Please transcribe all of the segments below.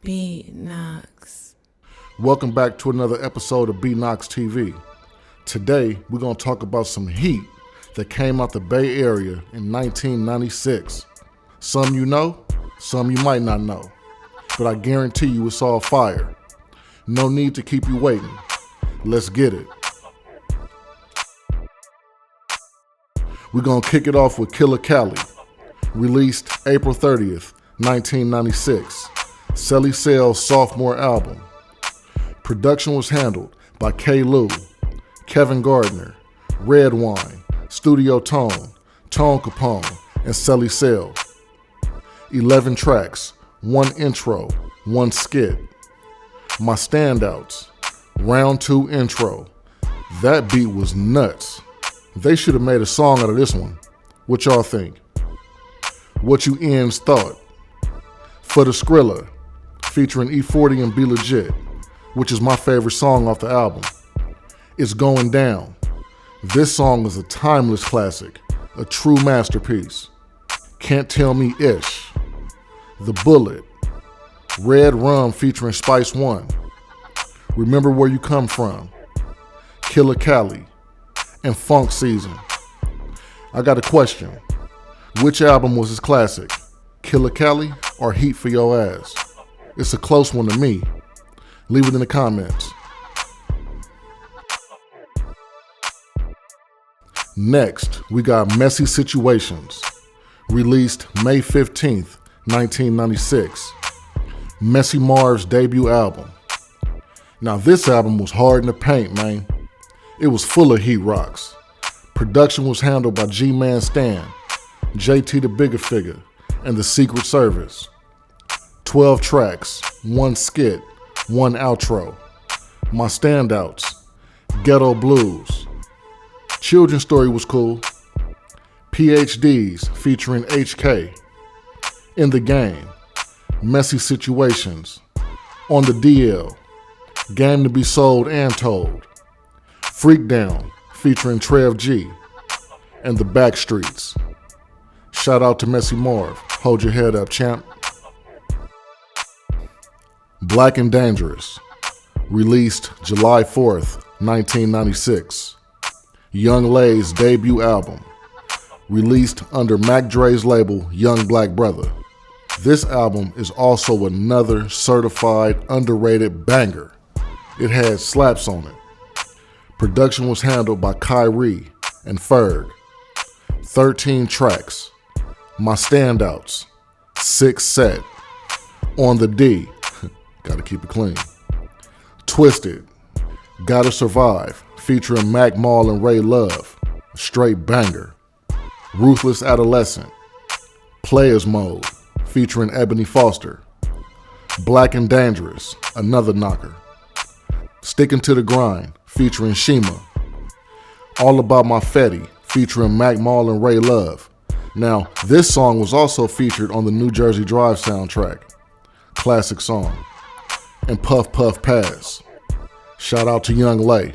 B-Knocks. Welcome back to another episode of B-KnockzTV. Today, we're going to talk about some heat that came out the Bay Area in 1996. Some you know, some you might not know, but I guarantee you it's all fire. No need to keep you waiting. Let's get it. We're going to kick it off with Killer Cali, released April 30th, 1996. Celly Cell's sophomore album. Production was handled by K. Lou, Kevin Gardner, Red Wine, Studio Tone, Tone Capone, and Celly Cell. 11 tracks, 1 intro, 1 skit. My standouts, round 2 intro. That beat was nuts. They should have made a song out of this one. What y'all think? What you ends thought? For the Skrilla, featuring E40 and Be Legit, which is my favorite song off the album. It's Going Down. This song is a timeless classic, a true masterpiece. Can't Tell Me Ish. The Bullet. Red Rum featuring Spice One. Remember Where You Come From. Killer Cali. And Funk Season. I got a question. Which album was his classic? Killer Cali or Heat for Your Ass? It's a close one to me. Leave it in the comments. Next, we got Messy Situations, released May 15th, 1996. Messy Marv's debut album. Now this album was hard in the paint, man. It was full of heat rocks. Production was handled by G-Man Stan, JT the Bigger Figure, and the Secret Service. 12 tracks, 1 skit, 1 outro. My standouts, Ghetto Blues. Children's Story was cool. PhDs featuring HK. In the Game, Messy Situations. On the DL, Game to Be Sold and Told. Freak Down featuring Trev G. And the Backstreets. Shout out to Messy Marv. Hold your head up, champ. Black and Dangerous, released July 4th, 1996. Young Lay's debut album, released under Mac Dre's label Young Black Brother. This album is also another certified underrated banger. It had slaps on it. Production was handled by Kyrie and Ferg. 13 tracks. My standouts, 6 set. On the D, gotta keep it clean. Twisted, Gotta Survive, featuring Mac Mall and Ray Love, a straight banger. Ruthless Adolescent, Players Mode, featuring Ebony Foster. Black and Dangerous, another knocker. Sticking to the Grind, featuring Shima. All About My Fetty, featuring Mac Mall and Ray Love. Now, this song was also featured on the New Jersey Drive soundtrack. Classic song. And Puff Puff Pass. Shout out to Young Lay.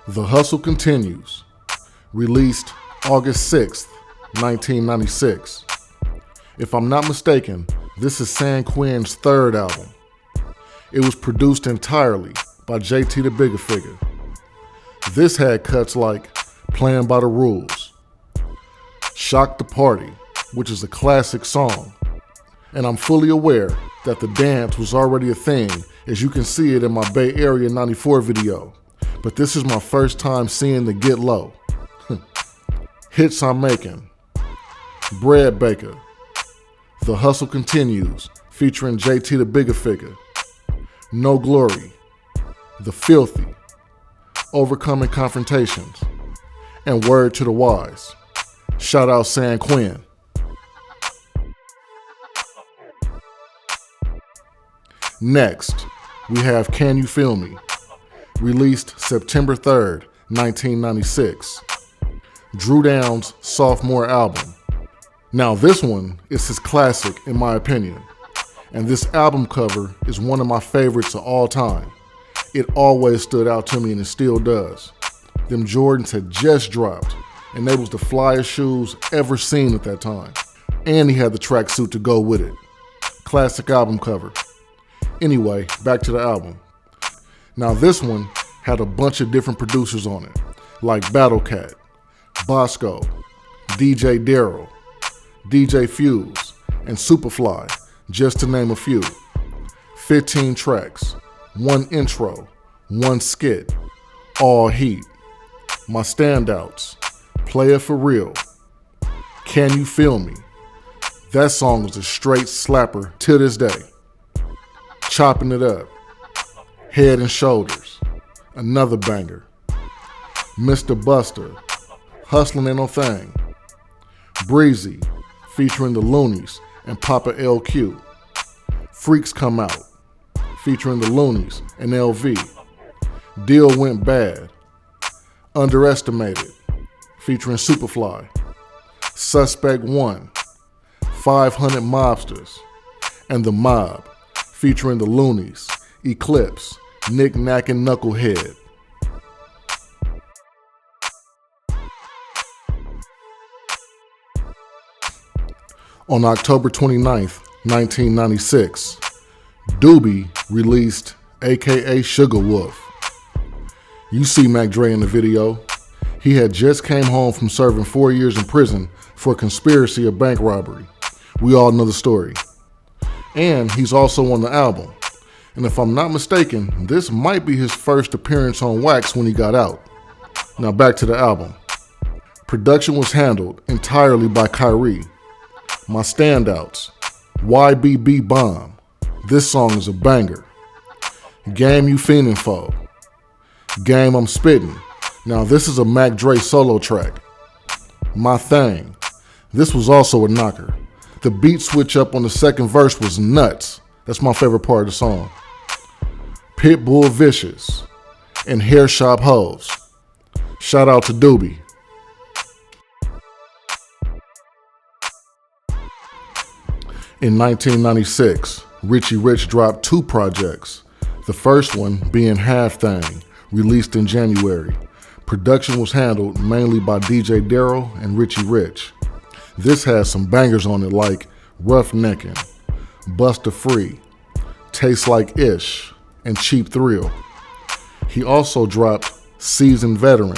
The Hustle Continues, released August 6th, 1996. If I'm not mistaken, this is San Quinn's third album. It was produced entirely by JT the Bigger Figure. This had cuts like Playing by the Rules, Shock the Party, which is a classic song. And I'm fully aware that the dance was already a thing, as you can see it in my Bay Area 94 video. But this is my first time seeing the Get Low. Hits I'm Making, Bread Baker, The Hustle Continues, featuring JT the Bigger Figure, No Glory, The Filthy, Overcoming Confrontations, and Word to the Wise. Shout out San Quinn. Next, we have Can You Feel Me, released September 3rd, 1996. Drew Down's sophomore album. Now this one is his classic in my opinion, and this album cover is one of my favorites of all time. It always stood out to me and it still does. Them Jordans had just dropped, and they was the flyest shoes ever seen at that time. and he had the tracksuit to go with it. Classic album cover. Anyway, back to the album. Now this one had a bunch of different producers on it, like Battle Cat, Bosco, DJ Daryl, DJ Fuse, and Superfly, just to name a few. 15 tracks, 1 intro, 1 skit, all heat. My standouts: Play It For Real, Can You Feel Me? That song was a straight slapper to this day. Chopping It Up, Head and Shoulders, another banger. Mr. Buster, Hustlin' Ain't No Thing. Breezy, featuring the Loonies and Papa LQ. Freaks Come Out, featuring the Loonies and LV. Deal Went Bad. Underestimated, featuring Superfly. Suspect 1, 500 Mobsters, and The Mob, featuring the Loonies, Eclipse, Knick Knack and Knucklehead. On October 29th, 1996, Doobie released AKA Sugar Wolf. You see Mac Dre in the video. He had just came home from serving 4 years in prison for conspiracy of bank robbery. We all know the story. And he's also on the album. And if I'm not mistaken, this might be his first appearance on Wax when he got out. Now back to the album. Production was handled entirely by Kyrie. My standouts: YBB Bomb. This song is a banger. Game You Fiendin' For. Game I'm Spittin'. Now this is a Mac Dre solo track. My Thing. This was also a knocker. The beat switch up on the second verse was nuts. That's my favorite part of the song. Pitbull Vicious and Hair Shop Hoes. Shout out to Doobie. In 1996, Richie Rich dropped 2 projects. The first one being Half Thing, released in January. Production was handled mainly by DJ Daryl and Richie Rich. This has some bangers on it like Roughneckin', Busta Free, Tastes Like Ish, and Cheap Thrill. He also dropped Seasoned Veteran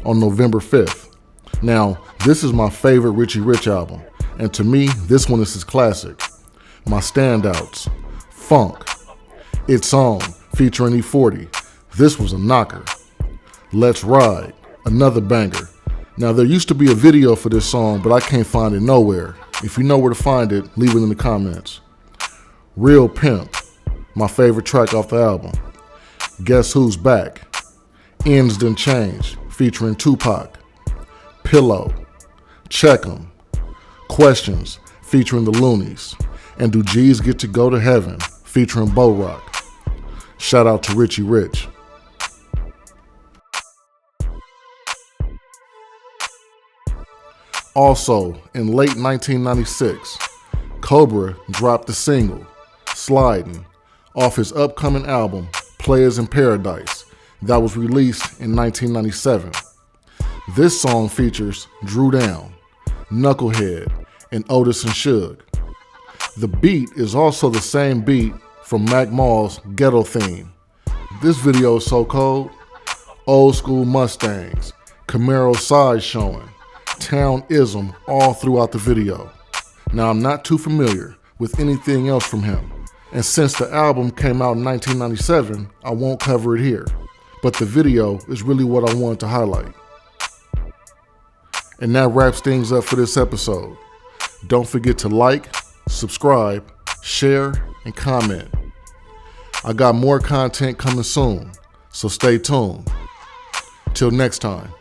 on November 5th. Now, this is my favorite Richie Rich album, and to me, this one is his classic. My standouts: Funk, It's On, featuring E40. This was a knocker. Let's Ride, another banger. Now, there used to be a video for this song, but I can't find it nowhere. If you know where to find it, leave it in the comments. Real Pimp, my favorite track off the album. Guess Who's Back? Ends Done Changed, featuring Tupac. Pillow, Check 'Em. Questions, featuring the Loonies. And Do G's Get to Go to Heaven, featuring Bo Rock. Shout out to Richie Rich. Also, in late 1996, Cobra dropped the single, Slidin', off his upcoming album, Players in Paradise, that was released in 1997. This song features Drew Down, Knucklehead, and Otis and Suge. The beat is also the same beat from Mac Mall's Ghetto Theme. This video is so cold. Old school Mustangs, Camaro sides showing, Town-ism all throughout the video. Now, I'm not too familiar with anything else from him, and since the album came out in 1997, I won't cover it here, but the video is really what I wanted to highlight. And that wraps things up for this episode. Don't forget to like, subscribe, share, and comment. I got more content coming soon, so stay tuned. Till next time.